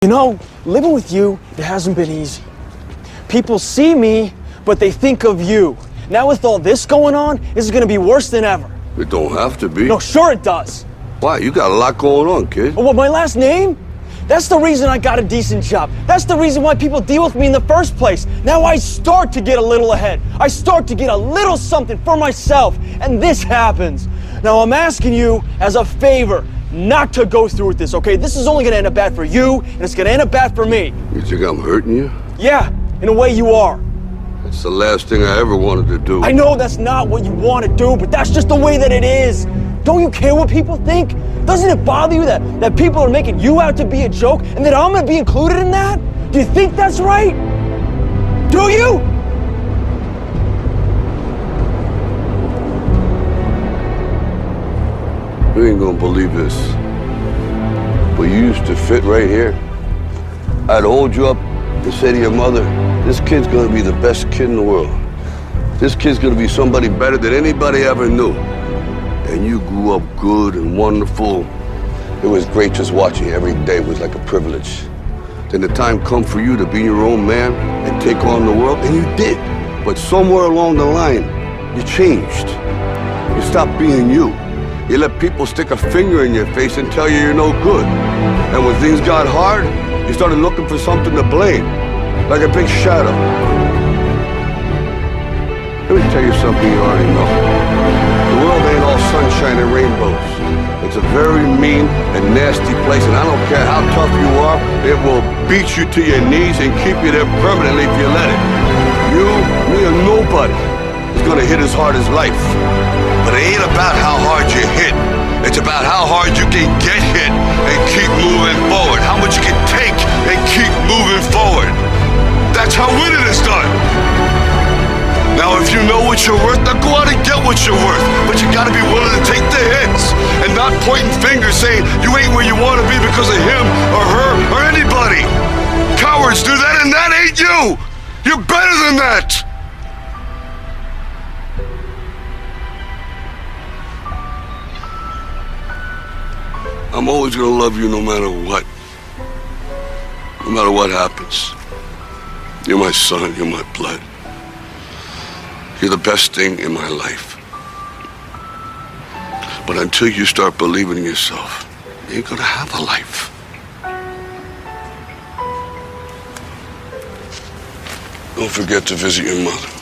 You know, living with you, it hasn't been easy. People see me, but they think of you. Now with all this going on, this is gonna be worse than ever. It don't have to be. No, sure it does. Why? You got a lot going on, kid. Oh, what, my last name? That's the reason I got a decent job. That's the reason why people deal with me in the first place. Now I start to get a little ahead. I start to get a little something for myself, and this happens. Now I'm asking you as a favor not to go through with this, okay? This is only gonna end up bad for you, and it's gonna end up bad for me. You think I'm hurting you? Yeah, in a way you are. That's the last thing I ever wanted to do. I know that's not what you want to do, but that's just the way that it is. Don't you care what people think? Doesn't it bother you that people are making you out to be a joke and that I'm gonna be included in that? Do you think that's right? Do you? You ain't gonna believe this, but you used to fit right here. I'd hold you up and say to your mother, this kid's gonna be the best kid in the world. This kid's gonna be somebody better than anybody ever knew. And you grew up good and wonderful. It was great just watching you every day. It was like a privilege. Then the time come for you to be your own man and take on the world, and you did. But somewhere along the line, you changed. You stopped being you. You let people stick a finger in your face and tell you you're no good. And when things got hard, you started looking for something to blame, like a big shadow. Let me tell you something you already know. The world ain't all sunshine and rainbows. It's a very mean and nasty place, and I don't care how tough you are, it will beat you to your knees and keep you there permanently if you let it. You, me, or nobody is gonna hit as hard as life. But it ain't about how hard you hit. It's about how hard you can get hit and keep moving forward. How much you can take and keep moving forward. That's how winning is done. Now, if you know what you're worth, now go out and get what you're worth. But you gotta be willing to take the hits and not pointing fingers saying you ain't where you wanna be because of him or her or anybody. Cowards do that, and that ain't you. You're better than that. I'm always gonna love you no matter what. No matter what happens. You're my son, you're my blood. You're the best thing in my life. But until you start believing in yourself, you ain't gonna have a life. Don't forget to visit your mother.